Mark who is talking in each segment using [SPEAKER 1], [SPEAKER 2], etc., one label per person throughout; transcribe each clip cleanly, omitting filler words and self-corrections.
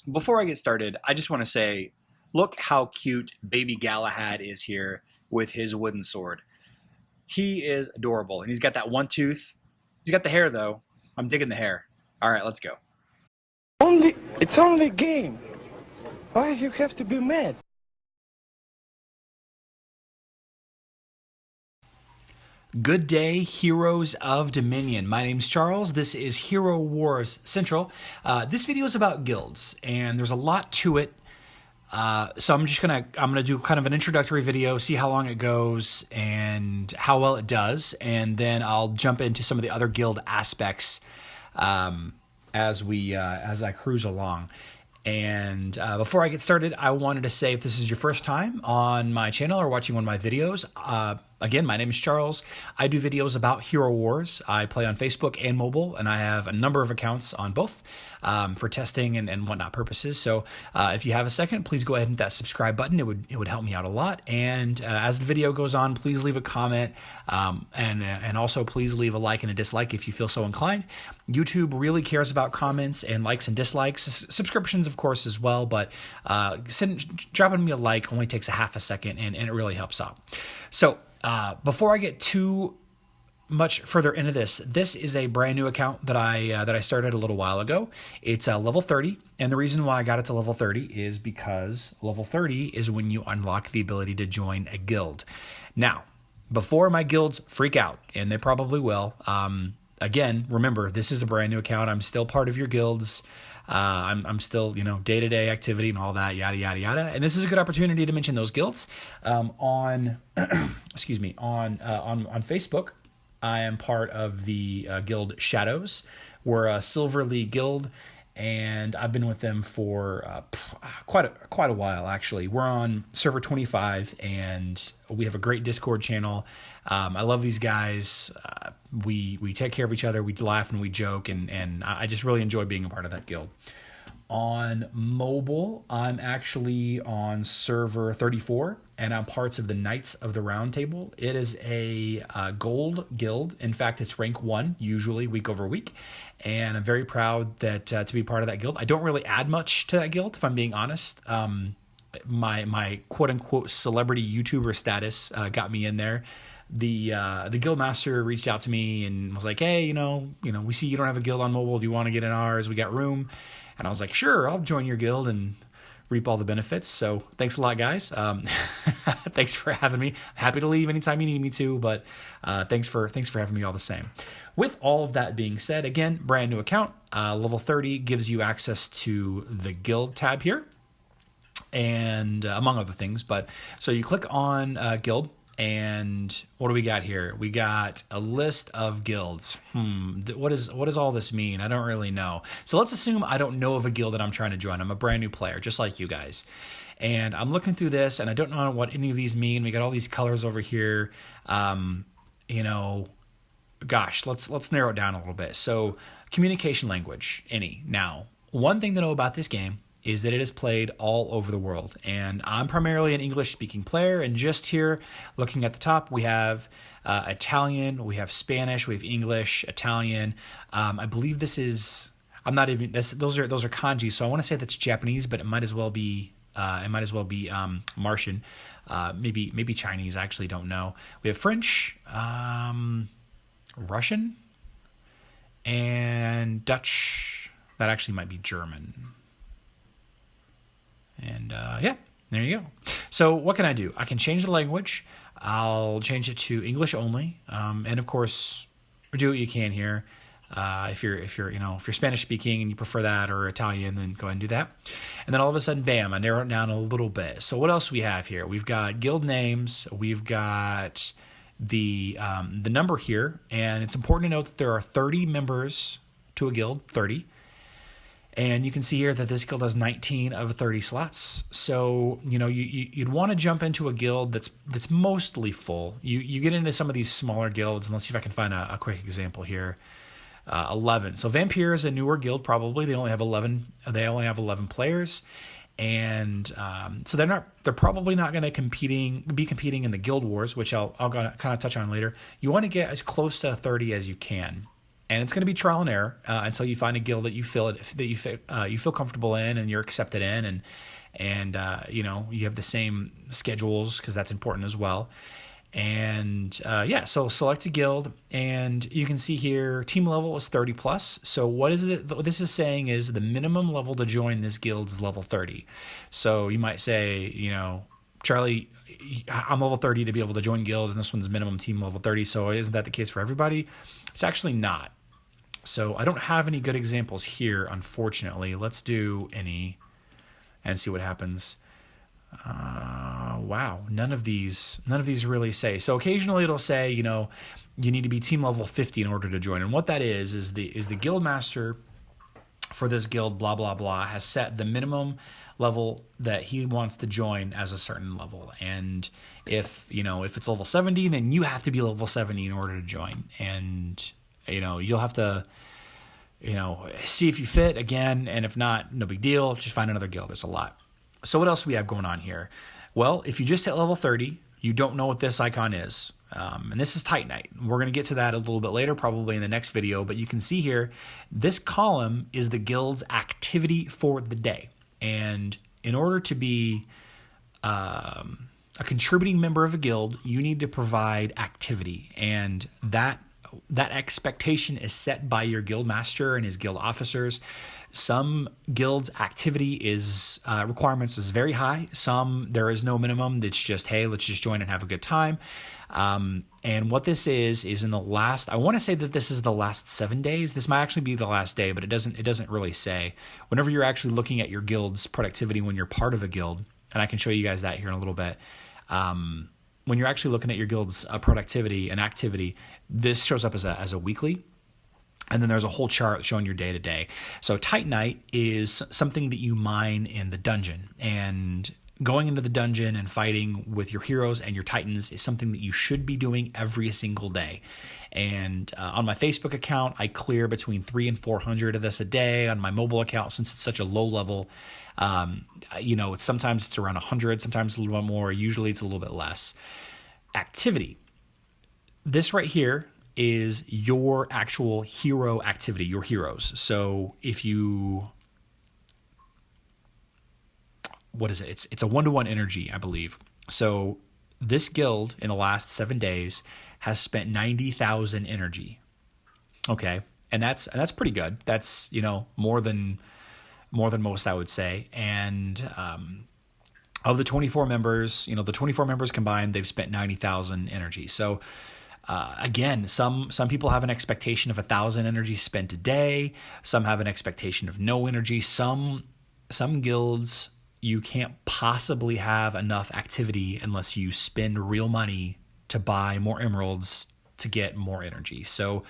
[SPEAKER 1] Before I get started, I just want to say, look how cute baby Galahad is here with his wooden sword. He is adorable, and he's got that one tooth. He's got the hair, though. I'm digging the hair. All right, let's go.
[SPEAKER 2] It's only a game. Why you have to be mad?
[SPEAKER 1] Good day, heroes of Dominion. My name's Charles. This is Hero Wars Central. This video is about guilds, and there's a lot to it. So I'm gonna do kind of an introductory video, see how long it goes and how well it does, and then I'll jump into some of the other guild aspects as I cruise along. And before I get started, I wanted to say, if this is your first time on my channel or watching one of my videos, again, my name is Charles. I do videos about Hero Wars. I play on Facebook and mobile, and I have a number of accounts on both for testing and whatnot purposes. So if you have a second, please go ahead and hit that subscribe button. It would help me out a lot. And as the video goes on, please leave a comment and also please leave a like and a dislike if you feel so inclined. YouTube really cares about comments and likes and dislikes, subscriptions of course as well, but dropping me a like only takes a half a second and it really helps out. So before I get too much further into this is a brand new account that I started a little while ago. It's level 30, and the reason why I got it to level 30 is because level 30 is when you unlock the ability to join a guild. Now, before my guilds freak out, and they probably will, again, remember, this is a brand new account. I'm still part of your guilds. I'm still, day-to-day activity and all that, yada, yada, yada. And this is a good opportunity to mention those guilds. On Facebook, I am part of the guild Shadows. We're a Silver League guild, and I've been with them for quite a while, actually. We're on server 25, and we have a great Discord channel. I love these guys. We take care of each other. We laugh and we joke, and I just really enjoy being a part of that guild. On mobile, I'm actually on server 34, and I'm parts of the Knights of the Round Table. It is a gold guild. In fact, it's rank 1, usually week over week, and I'm very proud that to be part of that guild. I don't really add much to that guild, if I'm being honest. My quote-unquote celebrity YouTuber status got me in there. The guild master reached out to me and was like, hey, we see you don't have a guild on mobile. Do you want to get in ours? We got room. And I was like, sure, I'll join your guild and reap all the benefits. So thanks a lot, guys. Thanks for having me. I'm happy to leave anytime you need me to, but thanks for having me all the same. With all of that being said, again, brand new account. Level 30 gives you access to the guild tab here, and among other things. But so you click on guild. And what do we got here? We got a list of guilds. What does all this mean? I don't really know. So let's assume I don't know of a guild that I'm trying to join. I'm a brand new player, just like you guys. And I'm looking through this, and I don't know what any of these mean. We got all these colors over here. Gosh, let's narrow it down a little bit. So communication language, any. Now, one thing to know about this game is that it is played all over the world. And I'm primarily an English-speaking player, and just here, looking at the top, we have Italian, we have Spanish, we have English, Italian. I believe this is, I'm not even, those are kanji, so I want to say that's Japanese, but it might as well be Martian, maybe Chinese, I actually don't know. We have French, Russian, and Dutch. That actually might be German. And yeah, there you go. So what can I do? I can change the language. I'll change it to English only. And of course, do what you can here. If you're Spanish speaking and you prefer that, or Italian, then go ahead and do that. And then all of a sudden, bam, I narrow it down a little bit. So what else do we have here? We've got guild names. We've got the number here, and it's important to note that there are 30 members to a guild, 30. And you can see here that this guild has 19 of 30 slots. So, you'd want to jump into a guild that's mostly full. You get into some of these smaller guilds, and let's see if I can find a quick example here. 11. So Vampire is a newer guild, probably. They only have 11 players. And so they're probably not going to be competing in the guild wars, which I'll kind of touch on later. You want to get as close to 30 as you can. and it's going to be trial and error until you find a guild that you feel comfortable in and you're accepted in, and you have the same schedules, because that's important as well. And so select a guild, and you can see here team level is 30 plus. So what this is saying is the minimum level to join this guild is level 30. So you might say, Charlie, I'm level 30 to be able to join guilds, and this one's minimum team level 30. So isn't that the case for everybody? It's actually not. So I don't have any good examples here, unfortunately. Let's do any and see what happens. Wow, none of these really say. So occasionally it'll say, you need to be team level 50 in order to join. And what that is the guild master for this guild, blah blah blah, has set the minimum level that he wants to join as a certain level. And if it's level 70, then you have to be level 70 in order to join. And you'll have to see if you fit again, and if not, no big deal, just find another guild. There's a lot. So what else do we have going on here? Well, if you just hit level 30, you don't know what this icon is. And this is Titanite. We're going to get to that a little bit later, probably in the next video. But you can see here, this column is the guild's activity for the day. And in order to be a contributing member of a guild, you need to provide activity. And that expectation is set by your guild master and his guild officers. Some guilds' activity requirements is very high. Some, there is no minimum. It's just, hey, let's just join and have a good time. And what this is in the last, I want to say that this is the last 7 days. This might actually be the last day, but it doesn't really say. Whenever you're actually looking at your guild's productivity when you're part of a guild, and I can show you guys that here in a little bit. When you're actually looking at your guild's productivity and activity, this shows up as a weekly. And then there's a whole chart showing your day to day. So Titanite is something that you mine in the dungeon. And going into the dungeon and fighting with your heroes and your titans is something that you should be doing every single day. And on my Facebook account, I clear between 300 and 400 of this a day. On my mobile account, since it's such a low level, sometimes it's around 100, sometimes a little bit more. Usually it's a little bit less. Activity. This right here is your actual hero activity, your heroes. So if you, what is it? It's a 1-to-1 energy, I believe. So this guild in the last 7 days has spent 90,000 energy. Okay. And that's pretty good. That's, more than most, I would say. And, of the 24 members, the 24 members combined, they've spent 90,000 energy. So, again, some people have an expectation of 1,000 energy spent a day. Some have an expectation of no energy. Some guilds, you can't possibly have enough activity unless you spend real money to buy more emeralds to get more energy. So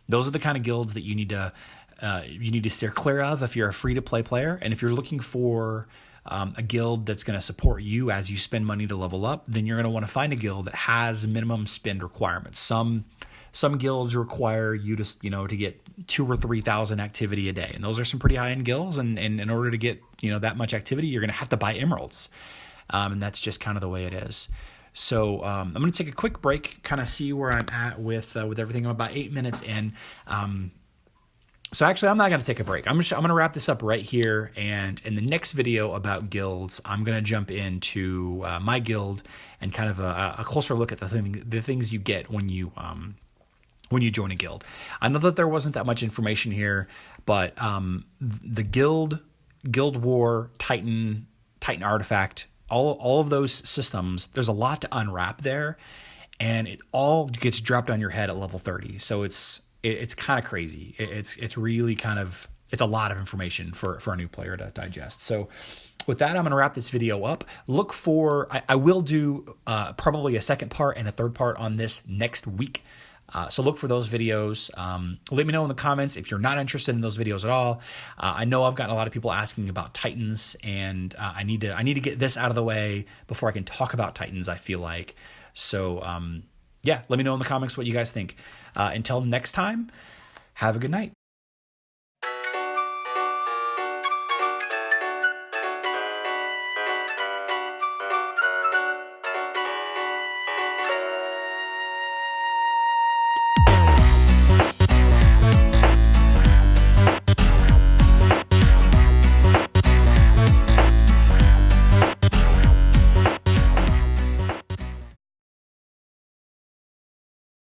[SPEAKER 1] those are the kind of guilds that you need to steer clear of if you're a free-to-play player. And if you're looking for a guild that's going to support you as you spend money to level up, then you're going to want to find a guild that has minimum spend requirements. Some guilds require you to get 2,000 or 3,000 activity a day, and those are some pretty high end guilds. And in order to get that much activity, you're going to have to buy emeralds, and that's just kind of the way it is. So I'm going to take a quick break, kind of see where I'm at with everything. I'm about 8 minutes in. So actually, I'm not going to take a break. I'm going to wrap this up right here. And in the next video about guilds, I'm going to jump into my guild and kind of a closer look at the things you get when you join a guild. I know that there wasn't that much information here, but the guild war, Titan artifact, all of those systems, there's a lot to unwrap there, and it all gets dropped on your head at level 30. So it's kind of crazy. It's really it's a lot of information for a new player to digest. So with that, I'm going to wrap this video up. Look for, I will do probably a second part and a third part on this next week. So look for those videos. Let me know in the comments if you're not interested in those videos at all. I know I've gotten a lot of people asking about Titans, and I need to get this out of the way before I can talk about Titans, I feel like. So yeah, let me know in the comments what you guys think. Until next time, have a good night.